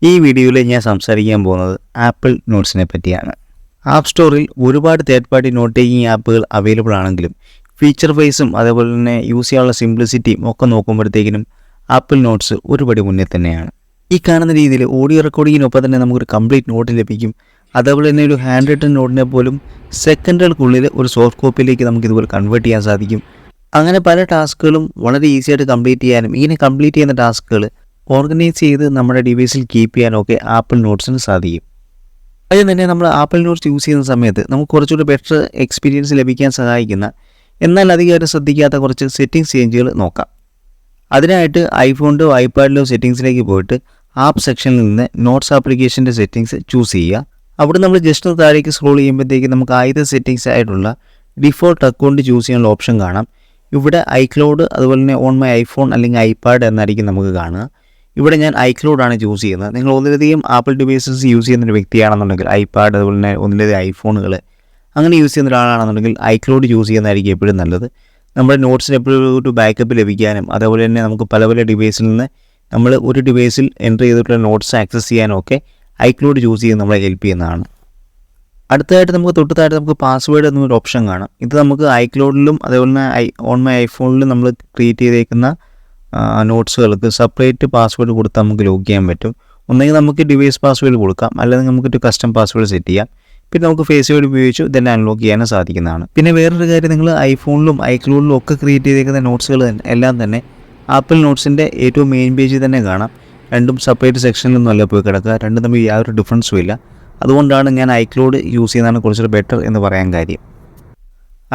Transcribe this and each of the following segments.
ഈ വീഡിയോയിൽ ഞാൻ സംസാരിക്കാൻ പോകുന്നത് ആപ്പിൾ നോട്ട്സിനെ പറ്റിയാണ്. ആപ്പ് സ്റ്റോറിൽ ഒരുപാട് തേർഡ് പാർട്ടി നോട്ട് ടേക്കിംഗ് ആപ്പുകൾ അവൈലബിൾ ആണെങ്കിലും ഫീച്ചർ വൈസും അതേപോലെ തന്നെ യൂസ് ചെയ്യാനുള്ള സിംപ്ലിസിറ്റിയും ഒക്കെ നോക്കുമ്പോഴത്തേക്കിനും ആപ്പിൾ നോട്ട്സ് ഒരുപടി മുന്നേ തന്നെയാണ്. ഈ കാണുന്ന രീതിയിൽ ഓഡിയോ റെക്കോർഡിങ്ങിനൊപ്പം തന്നെ നമുക്കൊരു കംപ്ലീറ്റ് നോട്ട് ലഭിക്കും. അതേപോലെ തന്നെ ഒരു ഹാൻഡ് റിട്ടൺ നോട്ടിനെ പോലും സെക്കൻഡുകൾക്കുള്ളിൽ ഒരു സോഫ്റ്റ് കോപ്പിയിലേക്ക് നമുക്ക് ഇതുപോലെ കൺവേർട്ട് ചെയ്യാൻ സാധിക്കും. അങ്ങനെ പല ടാസ്കുകളും വളരെ ഈസിയായിട്ട് കംപ്ലീറ്റ് ചെയ്യാനും ഇങ്ങനെ കംപ്ലീറ്റ് ചെയ്യുന്ന ടാസ്കുകൾ ഓർഗനൈസ് ചെയ്ത് നമ്മുടെ ഡിവൈസിൽ കീപ്പ് ചെയ്യാനൊക്കെ ആപ്പിൾ നോട്ട്സിന് സാധിക്കും. അതിന് തന്നെ നമ്മൾ ആപ്പിൾ നോട്ട്സ് യൂസ് ചെയ്യുന്ന സമയത്ത് നമുക്ക് കുറച്ചുകൂടി ബെറ്റർ എക്സ്പീരിയൻസ് ലഭിക്കാൻ സഹായിക്കുന്ന എന്നാൽ അധികം ശ്രദ്ധിക്കാത്ത കുറച്ച് സെറ്റിംഗ്സ് ചേഞ്ചുകൾ നോക്കാം. അതിനായിട്ട് ഐഫോണിലോ ഐപാഡിലോ സെറ്റിംഗ്സിലേക്ക് പോയിട്ട് ആപ്പ് സെക്ഷനിൽ നിന്ന് നോട്ട്സ് ആപ്ലിക്കേഷൻ്റെ സെറ്റിംഗ്സ് ചൂസ് ചെയ്യുക. അവിടെ നമ്മൾ ജസ്റ്റ് താഴേക്ക് സ്ക്രോൾ ചെയ്യുമ്പോഴത്തേക്ക് നമുക്ക് ആദ്യത്തെ സെറ്റിംഗ്സ് ആയിട്ടുള്ള ഡിഫോൾട്ട് അക്കൗണ്ട് ചൂസ് ചെയ്യാനുള്ള ഓപ്ഷൻ കാണാം. ഇവിടെ ഐക്ലൗഡ് അതുപോലെ തന്നെ ഓൺ മൈ ഐഫോൺ അല്ലെങ്കിൽ ഐപാഡ് എന്നായിരിക്കും നമുക്ക് കാണുക. ഇവിടെ ഞാൻ ഐക്ലൗഡാണ് ചൂസ് ചെയ്യുന്നത്. നിങ്ങൾ ഒന്നിലധികം ആപ്പിൾ ഡിവൈസസ് യൂസ് ചെയ്യുന്ന ഒരു വ്യക്തിയാണെന്നുണ്ടെങ്കിൽ ഐപാഡ് അതുപോലെ തന്നെ ഒന്നിലധികം ഐഫോണുകൾ അങ്ങനെ യൂസ് ചെയ്യുന്ന ഒരാളാണെന്നുണ്ടെങ്കിൽ ഐക്ലൗഡ് ചൂസ് ചെയ്യുന്നതായിരിക്കും എപ്പോഴും നല്ലത്. നമ്മുടെ നോട്ട്സിന് എപ്പോഴും ഒരു ബാക്കപ്പ് ലഭിക്കാനും അതേപോലെ തന്നെ നമുക്ക് പല പല ഡിവൈസിൽ നിന്ന് നമ്മൾ ഒരു ഡിവൈസിൽ എൻ്റർ ചെയ്തിട്ടുള്ള നോട്ട്സ് ആക്സസ് ചെയ്യാനും ഒക്കെ ഐക്ലൗഡ് ചൂസ് ചെയ്യുന്നത് നമ്മളെ ഹെൽപ്പ് ചെയ്യുന്നതാണ്. അടുത്തതായിട്ട് നമുക്ക് തൊട്ടതായിട്ട് നമുക്ക് പാസ്വേഡ് എന്നൊരു ഓപ്ഷൻ കാണാം. ഇത് നമുക്ക് ഐക്ലൗഡിലും അതേപോലെ തന്നെ ഓൺ മൈ ഐഫോണിലും നമ്മൾ ക്രിയേറ്റ് ചെയ്തേക്കുന്ന നോട്ട്സുകൾക്ക് സെപ്പറേറ്റ് പാസ്വേഡ് കൊടുത്ത് നമുക്ക് ലോഗ് ചെയ്യാൻ പറ്റും. ഒന്നെങ്കിൽ നമുക്ക് ഡിവൈസ് പാസ്വേഡ് കൊടുക്കാം, അല്ലെങ്കിൽ നമുക്കൊരു കസ്റ്റം പാസ്വേഡ് സെറ്റ് ചെയ്യാം. പിന്നെ നമുക്ക് ഫേസ് ഐഡി ഉപയോഗിച്ച് ഇതെന്നെ അൺലോക്ക് ചെയ്യാനും സാധിക്കുന്നതാണ്. പിന്നെ വേറൊരു കാര്യം, നിങ്ങൾ ഐഫോണിലും ഐക്ലൗഡിലും ഒക്കെ ക്രിയേറ്റ് ചെയ്തേക്കുന്ന നോട്ട്സുകൾ എല്ലാം തന്നെ ആപ്പിൾ നോട്ട്സിൻ്റെ ഏറ്റവും മെയിൻ പേജിൽ തന്നെ കാണാം. രണ്ടും സെപ്പറേറ്റ് സെക്ഷനിലൊന്നും അല്ല പോയി കിടക്കുക, രണ്ടും തമ്മിൽ യാതൊരു ഡിഫറൻസും ഇല്ല. അതുകൊണ്ടാണ് ഞാൻ ഐക്ലൗഡ് യൂസ് ചെയ്യുന്നതാണ് കുറച്ചുകൂടി ബെറ്റർ എന്ന് പറയാൻ കാര്യം.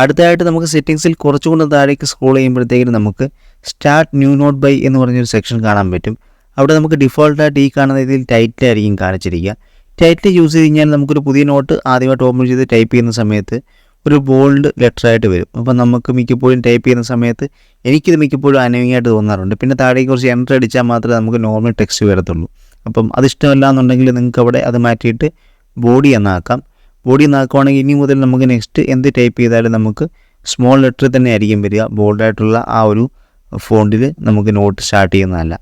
അടുത്തതായിട്ട് നമുക്ക് സെറ്റിംഗ്സിൽ കുറച്ചുകൊണ്ട് താഴേക്ക് സ്ക്രോൾ ചെയ്യുമ്പോഴത്തേക്കും നമുക്ക് സ്റ്റാർട്ട് ന്യൂ നോട്ട് ബൈ എന്ന് പറഞ്ഞൊരു സെക്ഷൻ കാണാൻ പറ്റും. അവിടെ നമുക്ക് ഡിഫോൾട്ടായിട്ട് ഈ കാണുന്ന രീതിയിൽ ടൈറ്റിലായിരിക്കും കാണിച്ചിരിക്കുക. ടൈറ്റിൽ യൂസ് ചെയ്ത് കഴിഞ്ഞാൽ നമുക്കൊരു പുതിയ നോട്ട് ആദ്യമായിട്ട് ഓപ്പൺ ചെയ്ത് ടൈപ്പ് ചെയ്യുന്ന സമയത്ത് ഒരു ബോൾഡ് ലെറ്ററായിട്ട് വരും. അപ്പം നമുക്ക് മിക്കപ്പോഴും ടൈപ്പ് ചെയ്യുന്ന സമയത്ത് എനിക്കിത് മിക്കപ്പോഴും അനവിങ്ങായിട്ട് തോന്നാറുണ്ട്. പിന്നെ താഴേക്ക് കുറച്ച് എൻ്റർ അടിച്ചാൽ മാത്രമേ നമുക്ക് നോർമൽ ടെക്സ്റ്റ് വരത്തുള്ളൂ. അപ്പം അതിഷ്ടമല്ല എന്നുണ്ടെങ്കിൽ നിങ്ങൾക്ക് അവിടെ അത് മാറ്റിയിട്ട് ബോഡി എന്നാക്കാം. ബോഡി എന്നാക്കുവാണെങ്കിൽ ഇനി മുതൽ നമുക്ക് നെക്സ്റ്റ് എന്ത് ടൈപ്പ് ചെയ്താലും നമുക്ക് സ്മോൾ ലെറ്ററിൽ തന്നെ ആയിരിക്കും വരിക. ബോൾഡായിട്ടുള്ള ആ ഒരു ഫോണ്ടിൽ നമുക്ക് നോട്ട് സ്റ്റാർട്ട് ചെയ്യുന്നതല്ല.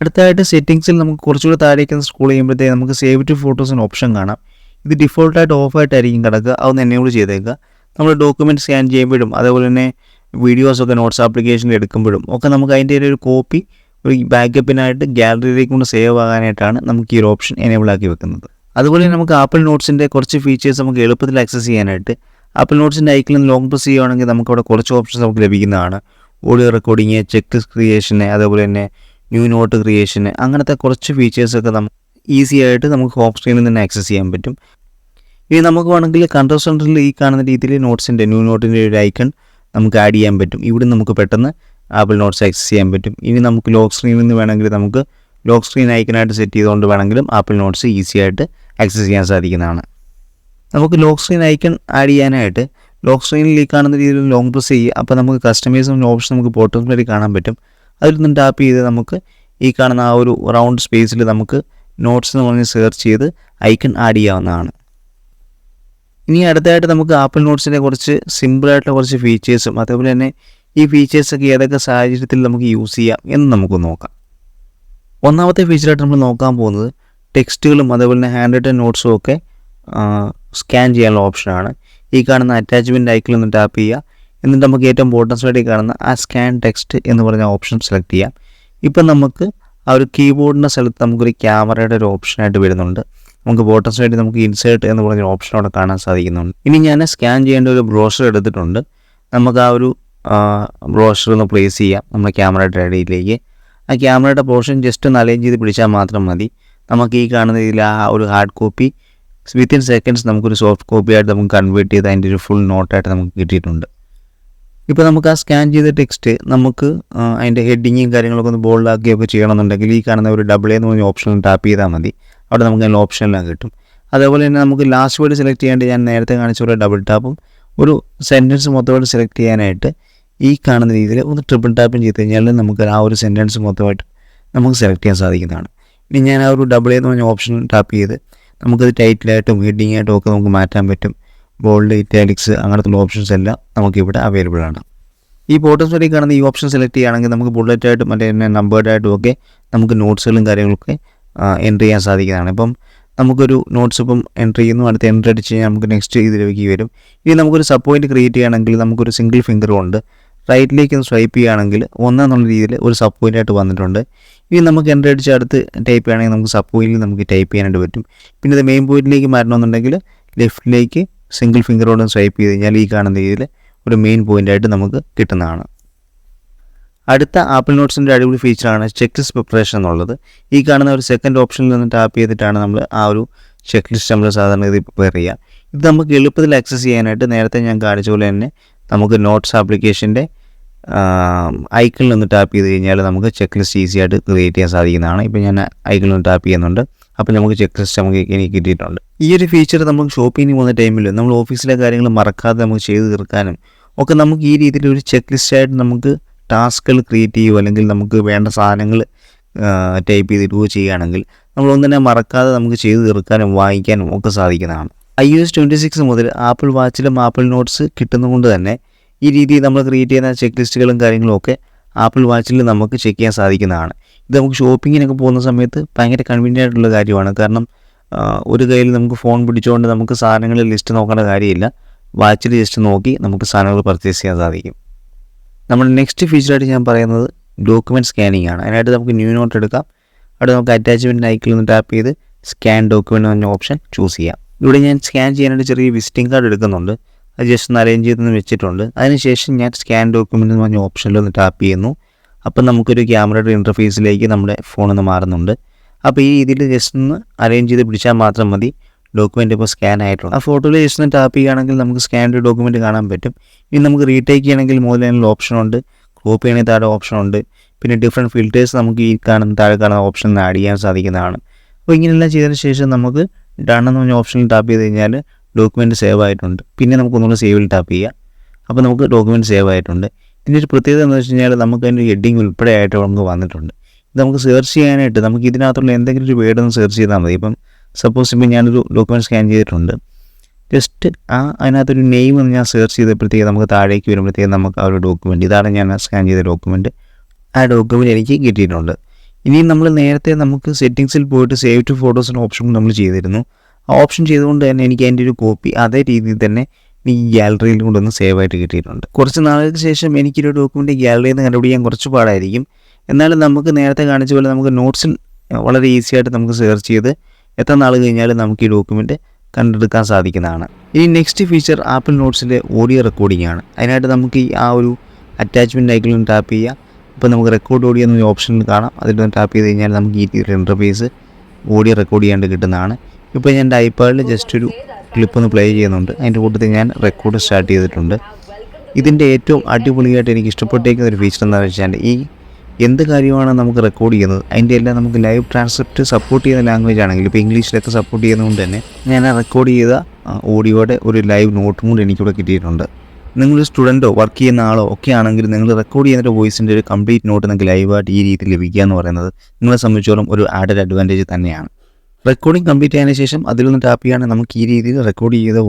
അടുത്തതായിട്ട് സെറ്റിംഗ്സിൽ നമുക്ക് കുറച്ചുകൂടി താഴേക്ക് സ്ക്രോൾ ചെയ്യുമ്പോഴത്തേക്ക് നമുക്ക് സേവ് ടു ഫോട്ടോസിന് ഓപ്ഷൻ കാണാം. ഇത് ഡിഫോൾട്ടായിട്ട് ഓഫായിട്ടായിരിക്കും കിടക്കുക. അതൊന്ന് എന്നോട് ചെയ്തേക്കുക. നമ്മൾ ഡോക്യുമെൻറ്റ് സ്കാൻ ചെയ്യുമ്പോഴും അതേപോലെ തന്നെ വീഡിയോസൊക്കെ നോട്ട്സ് ആപ്ലിക്കേഷനിൽ എടുക്കുമ്പോഴും ഒക്കെ നമുക്ക് അതിൻ്റെ ഒരു കോപ്പി ഒരു ബാക്കപ്പിനായിട്ട് ഗാലറിയിലേക്ക് കൊണ്ട് സേവ് ആകാനായിട്ടാണ് നമുക്ക് ഈ ഒരു ഓപ്ഷൻ എനേബിൾ ആക്കി വെക്കുന്നത്. അതുപോലെ തന്നെ നമുക്ക് ആപ്പിൾ നോട്ട്സിൻ്റെ കുറച്ച് ഫീച്ചേഴ്സ് നമുക്ക് എളുപ്പത്തിൽ ആക്സസ് ചെയ്യാനായിട്ട് ആപ്പിൾ നോട്ട്സിൻ്റെ ഐക്കണിൽ ലോങ് പ്രസ് ചെയ്യുകയാണെങ്കിൽ നമുക്കവിടെ കുറച്ച് ഓപ്ഷൻസ് നമുക്ക് ലഭിക്കുന്നതാണ്. ഓഡിയോ റെക്കോർഡിങ്, ചെക്ക് ലിസ്റ്റ് ക്രിയേഷന്, അതേപോലെ തന്നെ ന്യൂ നോട്ട് ക്രിയേഷന്, അങ്ങനത്തെ കുറച്ച് ഫീച്ചേഴ്സൊക്കെ നമുക്ക് ഈസി ആയിട്ട് നമുക്ക് ഹോം സ്ക്രീനിൽ തന്നെ ആക്സസ് ചെയ്യാൻ പറ്റും. ഇനി നമുക്ക് വേണമെങ്കിൽ കൺട്രോൾ സെൻറ്ററിൽ ഈ കാണുന്ന രീതിയിൽ നോട്ട്സിൻ്റെ ന്യൂ നോട്ടിൻ്റെ ഒരു ഐക്കൺ നമുക്ക് ആഡ് ചെയ്യാൻ പറ്റും. ഇവിടെ നമുക്ക് പെട്ടെന്ന് ആപ്പിൾ നോട്ട്സ് ആക്സസ് ചെയ്യാൻ പറ്റും. ഇനി നമുക്ക് ലോക്ക് സ്ക്രീനിൽ നിന്ന് വേണമെങ്കിൽ നമുക്ക് ലോക്ക് സ്ക്രീൻ ഐക്കനായിട്ട് സെറ്റ് ചെയ്തുകൊണ്ട് വേണമെങ്കിലും ആപ്പിൾ നോട്ട്സ് ഈസി ആയിട്ട് ആക്സസ് ചെയ്യാൻ സാധിക്കുന്നതാണ്. നമുക്ക് ലോക്ക് സ്ക്രീൻ ഐക്കൺ ആഡ് ചെയ്യാനായിട്ട് ലോക്ക് സ്ക്രീനിൽ ഈ കാണുന്ന രീതിയിൽ ലോങ് പ്രസ് ചെയ്യുക. അപ്പോൾ നമുക്ക് കസ്റ്റമൈസ് ഓപ്ഷൻ നമുക്ക് ബോട്ടം സൈഡിൽ കാണാൻ പറ്റും. അതിൽ നിന്ന് ടാപ്പ് ചെയ്ത് നമുക്ക് ഈ കാണുന്ന ആ ഒരു റൗണ്ട് സ്പേസിൽ നമുക്ക് നോട്ട്സ് എന്ന് പറഞ്ഞ് സെർച്ച് ചെയ്ത് ഐക്കൺ ആഡ് ചെയ്യാവുന്നതാണ്. ഇനി അടുത്തായിട്ട് നമുക്ക് ആപ്പിൾ നോട്ട്സിൻ്റെ കുറച്ച് സിമ്പിളായിട്ടുള്ള കുറച്ച് ഫീച്ചേഴ്സും അതേപോലെ തന്നെ ഈ ഫീച്ചേഴ്സൊക്കെ ഏതൊക്കെ സാഹചര്യത്തിൽ നമുക്ക് യൂസ് ചെയ്യാം എന്ന് നമുക്ക് നോക്കാം. ഒന്നാമത്തെ ഫീച്ചറായിട്ട് നമ്മൾ നോക്കാൻ പോകുന്നത് ടെക്സ്റ്റുകളും അതേപോലെ തന്നെ ഹാൻഡ് റിട്ടൺ നോട്ട്സും ഒക്കെ സ്കാൻ ചെയ്യാനുള്ള ഓപ്ഷനാണ്. ഈ കാണുന്ന അറ്റാച്ച്മെൻറ്റ് ഐക്കണിൽ നിന്ന് ടാപ്പ് ചെയ്യുക. എന്നിട്ട് നമുക്ക് ഏറ്റവും ബോട്ടം സൈഡിൽ കാണുന്ന ആ സ്കാൻ ടെക്സ്റ്റ് എന്ന് പറഞ്ഞ ഓപ്ഷൻ സെലക്ട് ചെയ്യാം. ഇപ്പം നമുക്ക് ആ ഒരു കീബോർഡിൻ്റെ സ്ഥലത്ത് നമുക്കൊരു ക്യാമറയുടെ ഒരു ഓപ്ഷനായിട്ട് വരുന്നുണ്ട്. നമുക്ക് ബോട്ടം സൈഡിൽ നമുക്ക് ഇൻസേർട്ട് എന്ന് പറഞ്ഞ ഓപ്ഷൻ അവിടെ കാണാൻ സാധിക്കുന്നുണ്ട്. ഇനി ഞാൻ സ്കാൻ ചെയ്യേണ്ട ഒരു ബ്രോഷർ എടുത്തിട്ടുണ്ട്. നമുക്ക് ആ ഒരു ബ്രോഷർ ഒന്ന് പ്ലേസ് ചെയ്യാം നമ്മുടെ ക്യാമറയുടെ അടിയിലേക്ക്. ആ ക്യാമറയുടെ പോർഷൻ ജസ്റ്റ് ഒന്ന് അലൈൻ ചെയ്ത് പിടിച്ചാൽ മാത്രം മതി. നമുക്ക് ഈ കാണുന്ന രീതിയിൽ ആ ഒരു ഹാർഡ് കോപ്പി വിത്തിൻ സെക്കൻഡ്സ് നമുക്കൊരു സോഫ്റ്റ് കോപ്പി ആയിട്ട് നമുക്ക് കൺവേർട്ട് ചെയ്ത് അതിൻ്റെ ഒരു ഫുൾ നോട്ടായിട്ട് നമുക്ക് കിട്ടിയിട്ടുണ്ട്. ഇപ്പോൾ നമുക്ക് ആ സ്കാൻ ചെയ്ത ടെക്സ്റ്റ് നമുക്ക് അതിൻ്റെ ഹെഡിങ്ങും കാര്യങ്ങളൊക്കെ ഒന്ന് ബോൾഡാക്കുകയൊക്കെ ചെയ്യണമെന്നുണ്ടെങ്കിൽ ഈ കാണുന്ന ഒരു ഡബിൾ എന്ന് പറഞ്ഞ ഓപ്ഷൻ ടാപ്പ് ചെയ്താൽ മതി. അവിടെ നമുക്ക് അതിൻ്റെ ഓപ്ഷനെല്ലാം കിട്ടും. അതേപോലെ തന്നെ നമുക്ക് ലാസ്റ്റ് വേർഡ് സെലക്ട് ചെയ്യാണ്ട് ഞാൻ നേരത്തെ കാണിച്ച പോലെ ഡബിൾ ടാപ്പും ഒരു സെൻറ്റൻസ് മൊത്തമായിട്ട് സെലക്ട് ചെയ്യാനായിട്ട് ഈ കാണുന്ന രീതിയിൽ ഒന്ന് ട്രിപ്പിൾ ടാപ്പും ചെയ്ത് കഴിഞ്ഞാൽ നമുക്ക് ആ ഒരു സെൻറ്റൻസ് മൊത്തമായിട്ട് നമുക്ക് സെലക്ട് ചെയ്യാൻ സാധിക്കുന്നതാണ്. ഇനി ഞാൻ ആ ഒരു ഡബിൾ എന്ന് പറഞ്ഞ ഓപ്ഷൻ ടാപ്പ് ചെയ്ത് നമുക്കത് ടൈറ്റിലായിട്ടും ഹെഡിങ് ആയിട്ടും ഒക്കെ നമുക്ക് മാറ്റാൻ പറ്റും. ബോൾഡ്, ഇറ്റാലിക്സ് അങ്ങനത്തുള്ള ഓപ്ഷൻസ് എല്ലാം നമുക്കിവിടെ അവൈലബിൾ ആണ്. ഈ ബോട്ടം സൈഡിൽ കാണുന്ന ഈ ഓപ്ഷൻ സെലക്ട് ചെയ്യുകയാണെങ്കിൽ നമുക്ക് ബുള്ളറ്റായിട്ടും മറ്റേ നമ്പേർഡായിട്ടും ഒക്കെ നമുക്ക് നോട്ട്സുകളും കാര്യങ്ങളൊക്കെ എൻ്റർ ചെയ്യാൻ സാധിക്കുന്നതാണ്. ഇപ്പം നമുക്കൊരു നോട്ട്സ് ഇപ്പം എൻ്റർ ചെയ്യുന്നു, അടുത്ത് എൻ്റർ അടിച്ച് കഴിഞ്ഞാൽ നമുക്ക് നെക്സ്റ്റ് ഇതിലേക്ക് വരും. ഇനി നമുക്കൊരു സബ് പോയിന്റ് ക്രിയേറ്റ് ചെയ്യുകയാണെങ്കിൽ നമുക്കൊരു സിംഗിൾ ഫിംഗർ കൊണ്ട് റൈറ്റിലേക്ക് ഒന്ന് സ്വൈപ്പ് ചെയ്യുകയാണെങ്കിൽ 1 എന്നുള്ള രീതിയിൽ ഒരു സബ് പോയിൻ്റ് ആയിട്ട് വന്നിട്ടുണ്ട്. ഇനി നമുക്ക് എൻ്റർ അടിച്ച് അടുത്ത് ടൈപ്പ് ചെയ്യുകയാണെങ്കിൽ നമുക്ക് സബ് പോയിന്റിൽ നമുക്ക് ടൈപ്പ് ചെയ്യാനായിട്ട് പറ്റും. പിന്നെ ഇത് മെയിൻ പോയിന്റിലേക്ക് മാറ്റണമെന്നുണ്ടെങ്കിൽ ലെഫ്റ്റിലേക്ക് സിംഗിൾ ഫിംഗർ കൊണ്ട് സ്വൈപ്പ് ചെയ്ത് കഴിഞ്ഞാൽ ഈ കാണുന്ന രീതിയിൽ ഒരു മെയിൻ പോയിൻ്റായിട്ട് നമുക്ക് കിട്ടുന്നതാണ്. അടുത്ത ആപ്പിൾ നോട്ട്സിൻ്റെ അടിപൊളി ഫീച്ചറാണ് ചെക്ക് ലിസ്റ്റ് പ്രിപ്പറേഷൻ എന്നുള്ളത്. ഈ കാണുന്ന ഒരു സെക്കൻഡ് ഓപ്ഷനിൽ നിന്ന് ടാപ്പ് ചെയ്തിട്ടാണ് നമ്മൾ ആ ഒരു ചെക്ക് ലിസ്റ്റ് നമ്മൾ സാധാരണ ഇത് പ്രിപ്പയർ ചെയ്യുക. ഇത് നമുക്ക് എളുപ്പത്തിൽ ആക്സസ് ചെയ്യാനായിട്ട് നേരത്തെ ഞാൻ കാണിച്ച പോലെ തന്നെ നമുക്ക് നോട്ട്സ് ആപ്ലിക്കേഷൻ്റെ ഐക്കണിൽ നിന്ന് ടാപ്പ് ചെയ്ത് കഴിഞ്ഞാൽ നമുക്ക് ചെക്ക് ലിസ്റ്റ് ഈസി ആയിട്ട് ക്രിയേറ്റ് ചെയ്യാൻ സാധിക്കുന്നതാണ്. ഇപ്പോൾ ഞാൻ ഐക്കണിൽ നിന്ന് ടാപ്പ് ചെയ്യുന്നുണ്ട്, അപ്പോൾ നമുക്ക് ചെക്ക് ലിസ്റ്റ് നമുക്ക് എനിക്ക് കിട്ടിയിട്ടുണ്ട്. ഈ ഒരു ഫീച്ചർ നമുക്ക് ഷോപ്പിങ്ങിന് പോകുന്ന ടൈമിൽ നമ്മൾ ഓഫീസിലെ കാര്യങ്ങൾ മറക്കാതെ നമുക്ക് ചെയ്ത് തീർക്കാനും ഒക്കെ നമുക്ക് ഈ രീതിയിൽ ഒരു ചെക്ക് ലിസ്റ്റായിട്ട് നമുക്ക് ടാസ്കുകൾ ക്രിയേറ്റ് ചെയ്യുക, അല്ലെങ്കിൽ നമുക്ക് വേണ്ട സാധനങ്ങൾ ടൈപ്പ് ചെയ്ത് ഇടുകയോ ചെയ്യുകയാണെങ്കിൽ നമ്മളൊന്നും തന്നെ മറക്കാതെ നമുക്ക് ചെയ്ത് തീർക്കാനും വായിക്കാനും ഒക്കെ സാധിക്കുന്നതാണ്. iOS 26 മുതൽ ആപ്പിൾ വാച്ചിലും ആപ്പിൾ നോട്ട്സ് കിട്ടുന്നതുകൊണ്ട് തന്നെ ഈ രീതിയിൽ നമ്മൾ ക്രിയേറ്റ് ചെയ്യുന്ന ചെക്ക് ലിസ്റ്റുകളും കാര്യങ്ങളും ഒക്കെ ആപ്പിൾ വാച്ചിൽ നമുക്ക് ചെക്ക് ചെയ്യാൻ സാധിക്കുന്നതാണ്. ഇത് നമുക്ക് ഷോപ്പിങ്ങിനൊക്കെ പോകുന്ന സമയത്ത് ഭയങ്കര കൺവീനിയൻ്റ് ആയിട്ടുള്ള കാര്യമാണ്. കാരണം ഒരു കയ്യിൽ നമുക്ക് ഫോൺ പിടിച്ചുകൊണ്ട് നമുക്ക് സാധനങ്ങൾ ലിസ്റ്റ് നോക്കേണ്ട കാര്യമില്ല. വാച്ചിൽ ജസ്റ്റ് നോക്കി നമുക്ക് സാധനങ്ങൾ പർച്ചേസ് ചെയ്യാൻ സാധിക്കും. നമ്മുടെ നെക്സ്റ്റ് ഫീച്ചറായിട്ട് ഞാൻ പറയുന്നത് ഡോക്യുമെൻറ്റ് സ്കാനിങ് ആണ്. അതിനായിട്ട് നമുക്ക് ന്യൂ നോട്ട് എടുക്കാം. അവിടെ നമുക്ക് അറ്റാച്ച്മെൻറ്റ് ഐക്കണിൽ നിന്ന് ടാപ്പ് ചെയ്ത് സ്കാൻ ഡോക്യുമെൻറ്റ് എന്ന ഓപ്ഷൻ ചൂസ് ചെയ്യാം. ഇവിടെ ഞാൻ സ്കാൻ ചെയ്യാനായിട്ട് ചെറിയ വിസിറ്റിംഗ് കാർഡ് എടുക്കുന്നുണ്ട്. അത് ജസ്റ്റ് ഒന്ന് അറേഞ്ച് ചെയ്തൊന്ന് വെച്ചിട്ടുണ്ട്. അതിനുശേഷം ഞാൻ സ്കാൻ ഡോക്യുമെൻറ്റ് എന്ന് പറഞ്ഞ ഓപ്ഷനിൽ ഒന്ന് ടാപ്പ് ചെയ്യുന്നു. അപ്പം നമുക്കൊരു ക്യാമറയുടെ ഇൻ്റർഫേസിലേക്ക് നമ്മുടെ ഫോണൊന്ന് മാറുന്നുണ്ട്. അപ്പോൾ ഈ രീതിയിൽ ജസ്റ്റ് ഒന്ന് അറേഞ്ച് ചെയ്ത് പിടിച്ചാൽ മാത്രം മതി, ഡോക്യുമെൻ്റ് ഇപ്പോൾ സ്കാൻ ആയിട്ടുണ്ട്. ആ ഫോട്ടോയിൽ ജസ്റ്റ് ഒന്ന് ടാപ്പ് ചെയ്യുകയാണെങ്കിൽ നമുക്ക് സ്കാൻഡ് ഡോക്യുമെൻറ്റ് കാണാൻ പറ്റും. ഇനി നമുക്ക് റീടേക്ക് ചെയ്യണമെങ്കിൽ മുകളിലുള്ള ഓപ്ഷനുണ്ട്, കോപ്പി ചെയ്യണമെങ്കിൽ താഴെ ഓപ്ഷനുണ്ട്. പിന്നെ ഡിഫറെൻറ്റ് ഫിൽറ്റേഴ്സ് നമുക്ക് ഈ കാണുന്ന താഴെ കാണുന്ന ഓപ്ഷൻ ആഡ് ചെയ്യാൻ സാധിക്കുന്നതാണ്. അപ്പോൾ ഇങ്ങനെയെല്ലാം ചെയ്തതിന് ശേഷം നമുക്ക് ഡൺ എന്ന് പറഞ്ഞ ഓപ്ഷനിൽ ടാപ്പ് ചെയ്ത് കഴിഞ്ഞാൽ ഡോക്യുമെൻറ്റ് സേവ് ആയിട്ടുണ്ട്. പിന്നെ നമുക്കൊന്നുകൂടെ സേവിൽ ടാപ്പ് ചെയ്യാം. അപ്പോൾ നമുക്ക് ഡോക്യുമെൻറ്റ് സേവ് ആയിട്ടുണ്ട്. ഇതിൻ്റെ ഒരു പ്രത്യേകത എന്ന് വെച്ച് കഴിഞ്ഞാൽ നമുക്ക് അതിൻ്റെ ഹെഡിങ് ഉൾപ്പെടെ ആയിട്ട് നമുക്ക് വന്നിട്ടുണ്ട്. ഇത് നമുക്ക് സെർച്ച് ചെയ്യാനായിട്ട് നമുക്ക് ഇതിനകത്തുള്ള എന്തെങ്കിലും ഒരു വേർഡ് ഒന്ന് സെർച്ച് ചെയ്താൽ മതി. ഇപ്പം സപ്പോസ് ഇപ്പോൾ ഞാനൊരു ഡോക്യുമെൻറ്റ് സ്കാൻ ചെയ്തിട്ടുണ്ട്, ജസ്റ്റ് അതിനകത്തൊരു നെയിം എന്ന് ഞാൻ സെർച്ച് ചെയ്തപ്പോഴത്തേക്ക് നമുക്ക് താഴേക്ക് വരുമ്പോഴത്തേക്ക് നമുക്ക് ആ ഒരു ഡോക്യുമെൻറ്റ്, ഇതാണ് ഞാൻ സ്കാൻ ചെയ്ത ഡോക്യുമെൻറ്റ്, ആ ഡോക്യുമെൻറ്റ് എനിക്ക് കിട്ടിയിട്ടുണ്ട്. ഇനി നമ്മൾ നേരത്തെ നമുക്ക് സെറ്റിങ്സിൽ പോയിട്ട് സേവ് ടു ഫോട്ടോസിൻ്റെ ഓപ്ഷൻ നമ്മൾ ചെയ്തിരുന്നു. ആ ഓപ്ഷൻ ചെയ്തുകൊണ്ട് തന്നെ എനിക്ക് അതിൻ്റെ ഒരു കോപ്പി അതേ രീതിയിൽ തന്നെ ഈ ഗ്യാലറിയിൽ കൊണ്ടൊന്ന് സേവ് ആയിട്ട് കിട്ടിയിട്ടുണ്ട്. കുറച്ച് നാളുകൾക്ക് ശേഷം എനിക്കൊരു ഡോക്യുമെൻറ്റ് ഗ്യാലറിയിൽ നിന്ന് കണ്ടുപിടിക്കാൻ കുറച്ച് പാടായിരിക്കും. എന്നാലും നമുക്ക് നേരത്തെ കാണിച്ച പോലെ നമുക്ക് നോട്ട്സിൽ വളരെ ഈസി ആയിട്ട് നമുക്ക് സെർച്ച് ചെയ്ത് എത്ര നാൾ കഴിഞ്ഞാലും നമുക്ക് ഈ ഡോക്യുമെൻറ്റ് കണ്ടെടുക്കാൻ സാധിക്കുന്നതാണ്. ഇനി നെക്സ്റ്റ് ഫീച്ചർ ആപ്പിൾ നോട്ട്സിൻ്റെ ഓഡിയോ റെക്കോർഡിംഗ് ആണ്. അതിനായിട്ട് നമുക്ക് ഈ ആ ഒരു അറ്റാച്ച്മെൻറ്റ് ഐക്കണിൽ ടാപ്പ് ചെയ്യാം. ഇപ്പോൾ നമുക്ക് റെക്കോർഡ് ഓഡിയോ എന്ന ഓപ്ഷനിൽ കാണാം. അതിൽ ടാപ്പ് ചെയ്ത് കഴിഞ്ഞാൽ നമുക്ക് ഈ ഇൻ്റർഫേസ് ഓഡിയോ റെക്കോർഡ് ചെയ്യാണ്ട് കിട്ടുന്നതാണ്. ഇപ്പോൾ ഞാൻ എൻ്റെ ഐപാഡിൽ ജസ്റ്റ് ഒരു ക്ലിപ്പ് ഒന്ന് പ്ലേ ചെയ്യുന്നുണ്ട്. അതിൻ്റെ കൂട്ടത്തിൽ ഞാൻ റെക്കോർഡ് സ്റ്റാർട്ട് ചെയ്തിട്ടുണ്ട്. ഇതിൻ്റെ ഏറ്റവും അടിപൊളിയായിട്ട് എനിക്ക് ഇഷ്ടപ്പെട്ടേക്കുന്ന ഒരു ഫീച്ചർ എന്താണെന്ന് വെച്ചാൽ ഈ എന്ത് കാര്യമാണ് നമുക്ക് റെക്കോർഡ് ചെയ്യുന്നത് അതിൻ്റെ എല്ലാം നമുക്ക് ലൈവ് ട്രാൻസ്ക്രിപ്റ്റ് സപ്പോർട്ട് ചെയ്യുന്ന ലാംഗ്വേജ് ആണെങ്കിൽ ഇപ്പോൾ ഇംഗ്ലീഷിലൊക്കെ സപ്പോർട്ട് ചെയ്യുന്നതുകൊണ്ട് തന്നെ ഞാൻ റെക്കോർഡ് ചെയ്ത ഓഡിയോയുടെ ഒരു ലൈവ് നോട്ടും കൂടി എനിക്കിവിടെ കിട്ടിയിട്ടുണ്ട്. നിങ്ങളൊരു സ്റ്റുഡൻറ്റോ വർക്ക് ചെയ്യുന്ന ആളോ ഒക്കെ ആണെങ്കിൽ നിങ്ങൾ റെക്കോർഡ് ചെയ്യുന്ന വോയിസിൻ്റെ ഒരു കംപ്ലീറ്റ് നോട്ട് നിങ്ങൾക്ക് ലൈവായിട്ട് ഈ രീതിയിൽ ലഭിക്കുക എന്ന് പറയുന്നത് നിങ്ങളെ സംബന്ധിച്ചോളം ഒരു ആഡഡ് അഡ്വാൻറ്റേജ് തന്നെയാണ്. റെക്കോർഡിംഗ് കംപ്ലീറ്റ് ആയതിനു ശേഷം അതിലൊന്ന് ടാപ്പ് ചെയ്യുകയാണെങ്കിൽ നമുക്ക് ഈ രീതിയിൽ റെക്കോർഡ് ചെയ്ത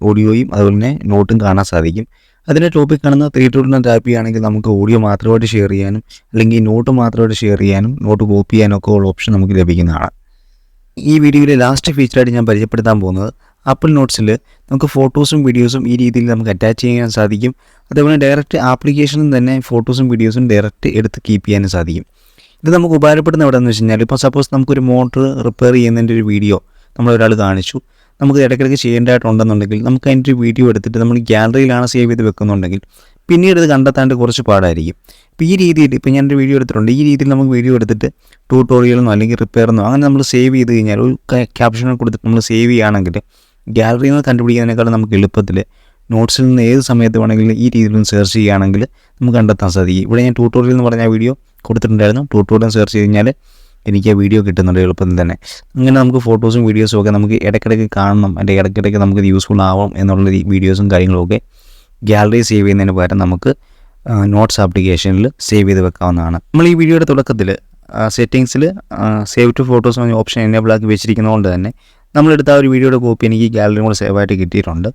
ഓഡിയോയും അതുപോലെ തന്നെ നോട്ടും കാണാൻ സാധിക്കും. അതിൻ്റെ ടോപ്പിക് കാണുന്ന 3 ഡോട്ടിന് ടാപ്പ് ചെയ്യുകയാണെങ്കിൽ നമുക്ക് ഓഡിയോ മാത്രമായിട്ട് ഷെയർ ചെയ്യാനും അല്ലെങ്കിൽ നോട്ട് മാത്രമായിട്ട് ഷെയർ ചെയ്യാനും നോട്ട് കോപ്പി ചെയ്യാനും ഒക്കെ ഉള്ള ഓപ്ഷൻ നമുക്ക് ലഭിക്കുന്നതാണ്. ഈ വീഡിയോയിലെ ലാസ്റ്റ് ഫീച്ചറായിട്ട് ഞാൻ പരിചയപ്പെടുത്താൻ പോകുന്നത് ആപ്പിൾ നോട്ട്സിൽ നമുക്ക് ഫോട്ടോസും വീഡിയോസും ഈ രീതിയിൽ നമുക്ക് അറ്റാച്ച് ചെയ്യാൻ സാധിക്കും. അതേപോലെ ഡയറക്റ്റ് ആപ്ലിക്കേഷനിൽ തന്നെ ഫോട്ടോസും വീഡിയോസും ഡയറക്റ്റ് എടുത്ത് കീപ്പ് ചെയ്യാനും സാധിക്കും. ഇത് നമുക്ക് ഉപകാരപ്പെടുന്ന എവിടെയെന്ന് വെച്ച് കഴിഞ്ഞാൽ ഇപ്പോൾ സപ്പോസ് നമുക്കൊരു മോട്ടർ റിപ്പയർ ചെയ്യുന്നതിൻ്റെ ഒരു വീഡിയോ നമ്മളൊരാൾ കാണിച്ചു, നമുക്ക് ഇടയ്ക്കിടയ്ക്ക് ചെയ്യേണ്ടതായിട്ടുണ്ടെന്നുണ്ടെങ്കിൽ നമുക്ക് അതിൻ്റെ ഒരു വീഡിയോ എടുത്തിട്ട് നമ്മൾ ഗ്യാലറിയിലാണ് സേവ് ചെയ്ത് വെക്കുന്നുണ്ടെങ്കിൽ പിന്നീട് ഇത് കണ്ടെത്താണ്ട് കുറച്ച് പാടായിരിക്കും. ഇപ്പോൾ ഈ രീതിയിൽ ഇപ്പോൾ ഞാനൊരു വീഡിയോ എടുത്തിട്ടുണ്ട്, ഈ രീതിയിൽ നമുക്ക് വീഡിയോ എടുത്തിട്ട് ട്യൂട്ടോറിയലെന്നോ അല്ലെങ്കിൽ റിപ്പയറെന്നോ അങ്ങനെ നമ്മൾ സേവ് ചെയ്ത് കഴിഞ്ഞാൽ ഒരു ക്യാപ്ഷനൊക്കെ കൊടുത്തിട്ട് നമ്മൾ സേവ് ചെയ്യുകയാണെങ്കിൽ ഗ്യാലറിയിൽ നിന്ന് കണ്ടുപിടിക്കുന്നതിനേക്കാളും നമുക്ക് എളുപ്പത്തിൽ നോട്ട്സിൽ നിന്ന് ഏത് സമയത്ത് വേണമെങ്കിലും ഈ രീതിയിൽ സെർച്ച് ചെയ്യുകയാണെങ്കിൽ നമുക്ക് കണ്ടെത്താൻ സാധിക്കും. ഇവിടെ ഞാൻ ട്യൂട്ടോറിയൽ എന്ന് പറഞ്ഞ വീഡിയോ കൊടുത്തിട്ടുണ്ടായിരുന്നു. ട്യൂട്ടോറിയൽ സെർച്ച് ചെയ്ത് കഴിഞ്ഞാൽ എനിക്ക് ആ വീഡിയോ കിട്ടുന്നുണ്ട് എളുപ്പത്തിൽ തന്നെ. അങ്ങനെ നമുക്ക് ഫോട്ടോസും വീഡിയോസും ഒക്കെ നമുക്ക് ഇടയ്ക്കിടയ്ക്ക് കാണണം, അതിൻ്റെ ഇടയ്ക്കിടയ്ക്ക് നമുക്ക് യൂസ്ഫുൾ ആവാം എന്നുള്ള വീഡിയോസും കാര്യങ്ങളൊക്കെ ഗ്യാലറി സേവ് ചെയ്യുന്നതിന് പകരം നമുക്ക് നോട്ട്സ് ആപ്ലിക്കേഷനിൽ സേവ് ചെയ്ത് വെക്കാവുന്നതാണ്. നമ്മൾ ഈ വീഡിയോയുടെ തുടക്കത്തിൽ സെറ്റിങ്സിൽ സേവ് ടു ഫോട്ടോസ് എന്ന ഓപ്ഷൻ എനേബിൾ ആക്കി വെച്ചിരിക്കുന്നതുകൊണ്ട് തന്നെ നമ്മളെടുത്ത ആ ഒരു വീഡിയോയുടെ കോപ്പി എനിക്ക് ഗാലറി കൂടെ സേവ് ആയിട്ട് കിട്ടിയിട്ടുണ്ട്.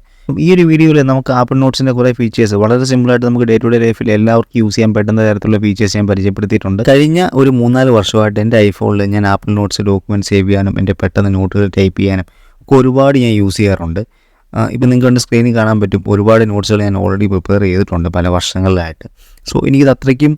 ഈ ഒരു വീഡിയോയിൽ നമുക്ക് ആപ്പിൾ നോട്ട്സിൻ്റെ കുറേ ഫീച്ചേഴ്സ് വളരെ സിമ്പിളായിട്ട് നമുക്ക് ഡേ ടു ഡേ ലൈഫിൽ എല്ലാവർക്കും യൂസ് ചെയ്യാൻ പറ്റുന്ന തരത്തിലുള്ള ഫീച്ചേഴ്സ് ഞാൻ പരിചയപ്പെടുത്തിയിട്ടുണ്ട്. കഴിഞ്ഞ ഒരു 3-4 വർഷമായിട്ട് എൻ്റെ ഐഫോണിൽ ഞാൻ ആപ്പിൾ നോട്ട്സ് ഡോക്യുമെൻറ്റ് സേവ് ചെയ്യാനും എൻ്റെ പെട്ടെന്ന് നോട്ടുകൾ ടൈപ്പ് ചെയ്യാനും ഒക്കെ ഒരുപാട് ഞാൻ യൂസ് ചെയ്യാറുണ്ട്. ഇപ്പം നിങ്ങൾക്ക് സ്ക്രീനിൽ കാണാൻ പറ്റും, ഒരുപാട് നോട്ട്സുകൾ ഞാൻ ഓൾറെഡി പ്രിപ്പയർ ചെയ്തിട്ടുണ്ട് പല വർഷങ്ങളിലായിട്ട്. സോ എനിക്കിത് അത്രയ്ക്കും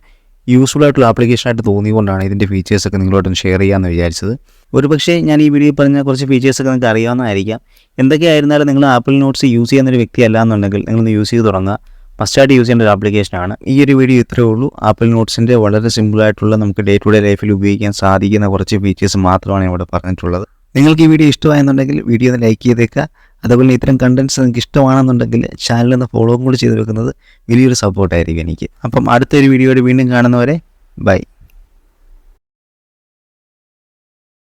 യൂസ്ഫുൾ ആയിട്ടുള്ള ആപ്ലിക്കേഷനായിട്ട് തോന്നിയതുകൊണ്ടാണ് ഇതിൻ്റെ ഫീച്ചേഴ്സൊക്കെ നിങ്ങളോടൊന്ന് ഷെയർ ചെയ്യാമെന്ന് വിചാരിച്ചത്. ഒരുപക്ഷേ ഞാൻ ഈ വീഡിയോ പറഞ്ഞ കുറച്ച് ഫീച്ചേഴ്സൊക്കെ നിങ്ങൾക്ക് അറിയാവുന്നതായിരിക്കാം. എന്തൊക്കെയായിരുന്നാലും നിങ്ങൾ ആപ്പിൾ നോട്ട്സ് യൂസ് ചെയ്യുന്നൊരു വ്യക്തി അല്ലാന്നുണ്ടെങ്കിൽ നിങ്ങളൊന്ന് യൂസ് ചെയ്ത് തുടങ്ങുക. മസ്റ്റായിട്ട് യൂസ് ചെയ്യേണ്ട ഒരു ആപ്ലിക്കേഷനാണ്. ഈ ഒരു വീഡിയോ ഇത്രയേ ഉള്ളൂ. ആപ്പിൾ നോട്ട്സിൻ്റെ വളരെ സിമ്പിളായിട്ടുള്ള നമുക്ക് ഡേ ടു ഡേ ലൈഫിൽ ഉപയോഗിക്കാൻ സാധിക്കുന്ന കുറച്ച് ഫീച്ചേഴ്സ് മാത്രമാണ് ഇവിടെ പറഞ്ഞിട്ടുള്ളത്. നിങ്ങൾക്ക് ഈ വീഡിയോ ഇഷ്ടമായെന്നുണ്ടെങ്കിൽ വീഡിയോ ഒന്ന് ലൈക്ക് ചെയ്തേക്കുക. അതുപോലെ ഇത്തരം കണ്ടൻറ്റ്സ് നിങ്ങൾക്ക് ഇഷ്ടമാണെന്നുണ്ടെങ്കിൽ ചാനലൊന്ന് ഫോളോ കൂടി ചെയ്ത് വെക്കുന്നത് വലിയൊരു സപ്പോർട്ടായിരിക്കും എനിക്ക്. അപ്പം അടുത്തൊരു വീഡിയോയിൽ വീണ്ടും കാണുന്നവരെ ബൈ.